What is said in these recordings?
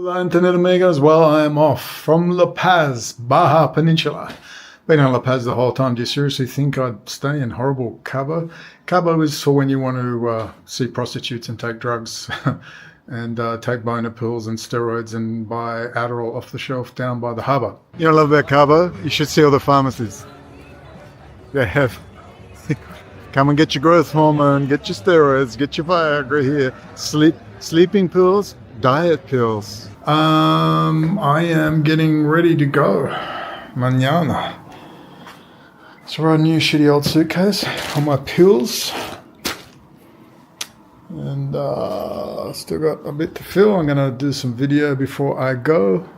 Hola, Internet amigos. Well, I am off from La Paz, Baja Peninsula. Been in La Paz the whole time. Do you seriously think I'd stay in horrible Cabo? Cabo is for when you want to see prostitutes and take drugs and take boner pills and steroids and buy Adderall off the shelf down by the harbour. You know what I love about Cabo? You should see all the pharmacies. They have... Come and get your growth hormone, get your steroids, get your Viagra here. Sleeping pills, diet pills. I am getting ready to go. Mañana. So I got a new shitty old suitcase, all my pills. And still got a bit to fill. I'm going to do some video before I go.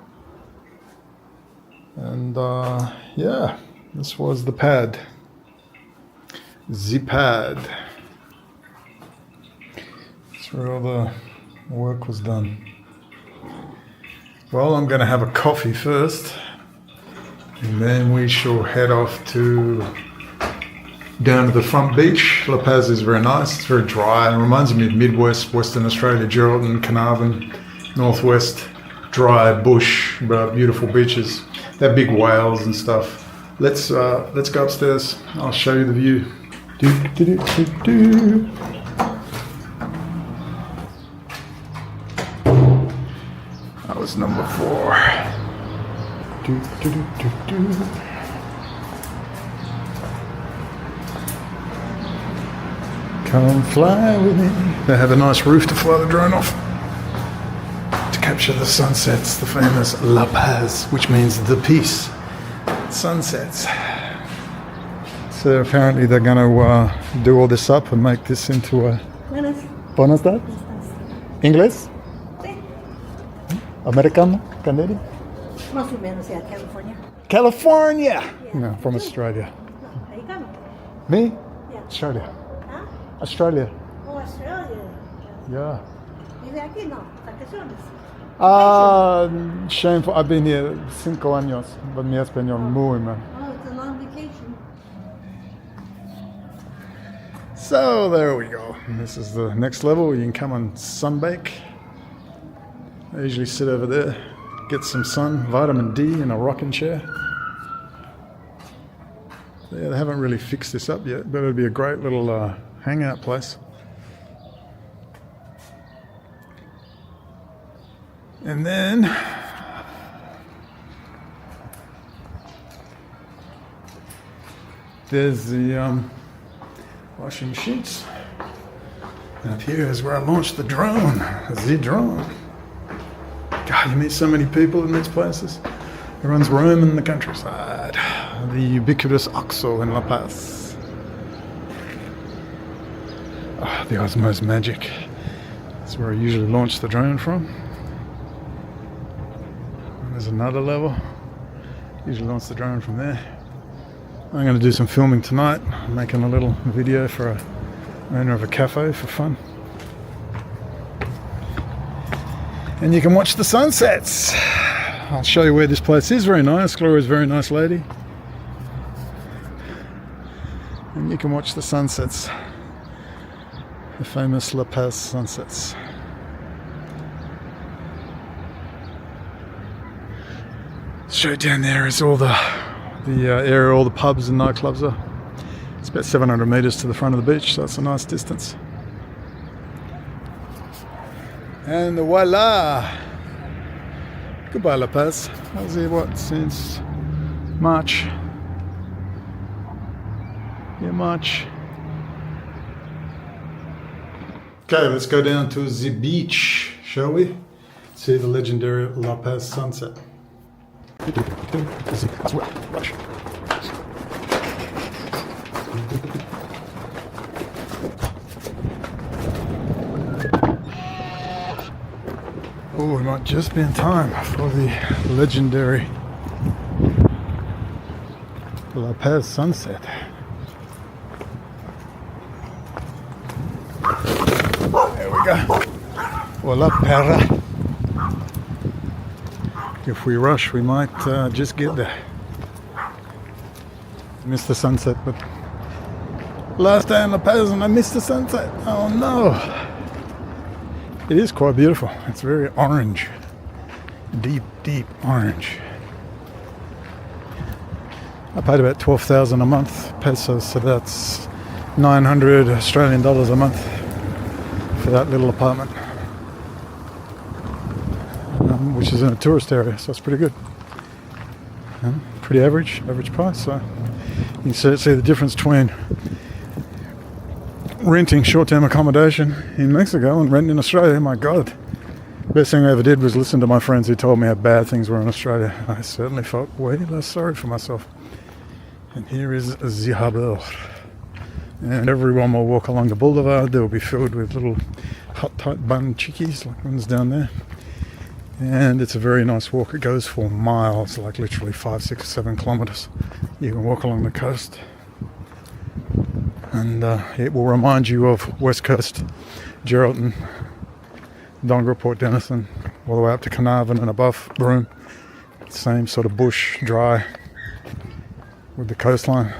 And yeah, this was the pad. Pad. That's where all the work was done. Well, I'm going to have a coffee first. And then we shall head off down to the front beach. La Paz is very nice. It's very dry. It reminds me of Midwest, Western Australia, Geraldton, Carnarvon, Northwest. Dry bush, but beautiful beaches. They have big whales and stuff. Let's go upstairs. I'll show you the view. That was number 4. Come fly with me. They have a nice roof to fly the drone off to capture the sunsets, the famous La Paz, which means the peace. Sunsets. So apparently they're going to do all this up and make this into a... Buenas tardes. English? Sí. Americano? Canadian? Más o menos, yeah, California. California! Yeah. No, from Australia. No, americano. Me? Yeah. Australia. Huh? Australia. Oh, Australia. Yeah. Vive aquí, no? Vacaciones. Shameful. I've been here 5 años, but mi español muy mal. Oh, it's a long vacation. So there we go. And this is the next level. You can come and sunbake. I usually sit over there, get some sun, vitamin D in a rocking chair. Yeah, they haven't really fixed this up yet, but it'll be a great little hangout place. And then there's the washing machines. And up here is where I launched the drone. The drone. God, you meet so many people in these places. Everyone's roaming the countryside. The ubiquitous Oxo in La Paz. Oh, the Osmo's magic. That's where I usually launch the drone from. And there's another level. Usually launch the drone from there. I'm going to do some filming tonight. I'm making a little video for a owner of a cafe for fun. And you can watch the sunsets. I'll show you where this place is. Very nice. Gloria's a very nice lady. And you can watch the sunsets. The famous La Paz sunsets. Straight down there is all the area all the pubs and nightclubs are. It's about 700 meters to the front of the beach, so it's a nice distance. And voila! Goodbye, La Paz. I was here, what, since March? Yeah, March. Okay, let's go down to the beach, shall we? See the legendary La Paz sunset. Oh, we might just be in time for the legendary La Paz sunset. There we go. Hola, perra. If we rush, we might just get there. Missed the sunset, but last day in La Paz and I missed the sunset. Oh no. It is quite beautiful. It's very orange. Deep, deep orange. I paid about 12,000 a month pesos, so that's 900 Australian dollars a month for that little apartment, which is in a tourist area, so it's pretty good. Pretty average price. So you can see the difference between renting short-term accommodation in Mexico and renting in Australia. My God, best thing I ever did was listen to my friends who told me how bad things were in Australia. I certainly felt way less sorry for myself. And here is the harbour, and everyone will walk along the boulevard. They will be filled with little hot tight bun chickies like ones down there. And it's a very nice walk. It goes for miles, like literally 5, 6, 7 kilometers. You can walk along the coast, and it will remind you of West Coast, Geraldton, Dongra, Port Denison, all the way up to Carnarvon and above Broome. Same sort of bush, dry, with the coastline.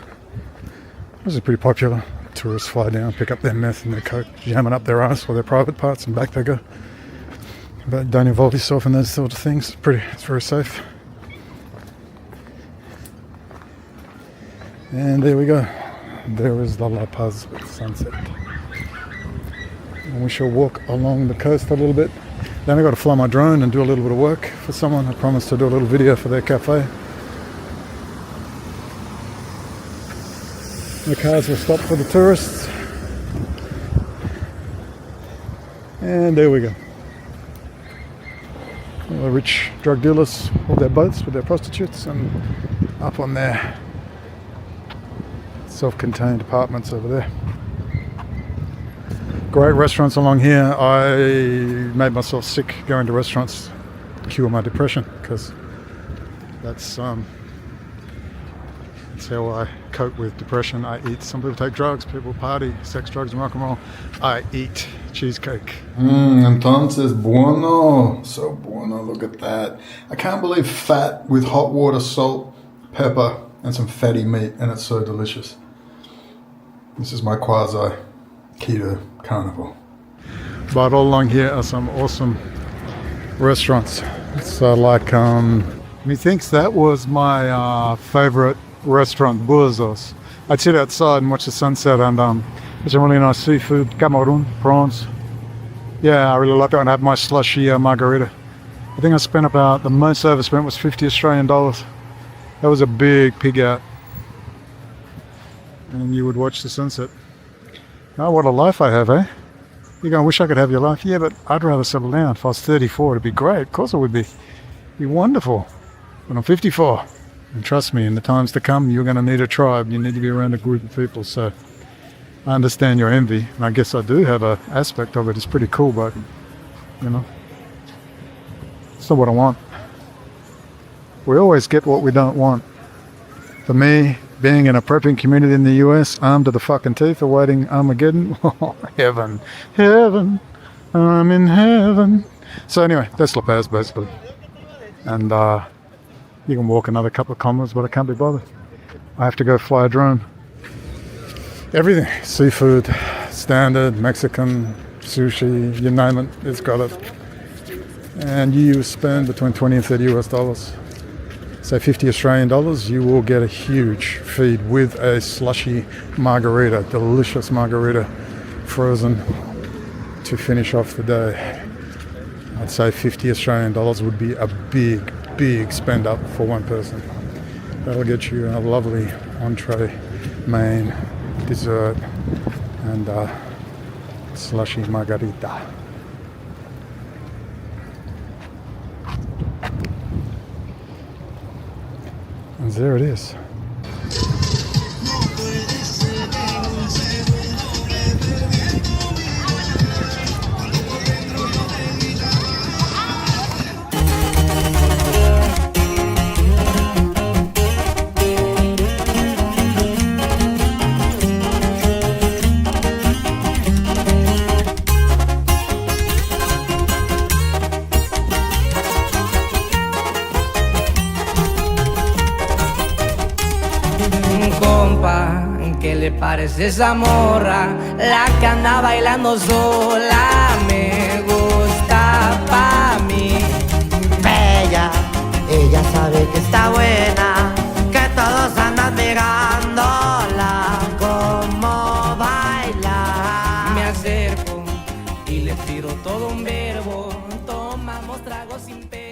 This is pretty popular. Tourists fly down, pick up their meth and their coke, jam it up their ass or their private parts, and back they go. But don't involve yourself in those sort of things. It's very safe. And there we go. There is the La Paz sunset. And we shall walk along the coast a little bit. Then I've got to fly my drone and do a little bit of work for someone. I promised to do a little video for their cafe. The cars will stop for the tourists. And there we go. All the rich drug dealers, all their boats with their prostitutes, and up on their self-contained apartments over there. Great restaurants along here. I made myself sick going to restaurants to cure my depression, because that's how I cope with depression. I eat. Some people take drugs, people party, sex, drugs, and rock and roll. I eat cheesecake. Entonces bueno. So bueno, look at that. I can't believe fat with hot water, salt, pepper, and some fatty meat, and it's so delicious. This is my quasi keto carnival. But all along here are some awesome restaurants. So like, methinks that was my favorite restaurant, Burzos. I'd sit outside and watch the sunset, and there's some really nice seafood, camarón, prawns. Yeah, I really like that one. I had my slushy margarita. I think I spent about, the most I ever spent was 50 Australian dollars. That was a big pig out. And you would watch the sunset. Oh, what a life I have, eh? You're going, wish I could have your life. Yeah, but I'd rather settle down. If I was 34, it'd be great. Of course it would be. It'd be wonderful. But I'm 54. And trust me, in the times to come, you're going to need a tribe. You need to be around a group of people. So I understand your envy. And I guess I do have an aspect of it. It's pretty cool, but, you know, it's not what I want. We always get what we don't want. For me, being in a prepping community in the US, armed to the fucking teeth, awaiting Armageddon. Oh, heaven, heaven, I'm in heaven. So anyway, that's La Paz, basically. And you can walk another couple of kilometers, but I can't be bothered. I have to go fly a drone. Everything, seafood, standard, Mexican, sushi, you name it, it's got it. And you spend between 20 and 30 US dollars. So 50 Australian dollars, you will get a huge feed with a slushy margarita, delicious margarita, frozen, to finish off the day. I'd say 50 Australian dollars would be a big, big spend up for one person. That'll get you a lovely entree, main, dessert, and slushy margarita. And there it is. ¿Qué le parece esa morra? La que anda bailando sola me gusta pa' mí. ella sabe que está buena, que todos andan mirándola como baila. Me acerco y le tiro todo un verbo, tomamos tragos sin pero.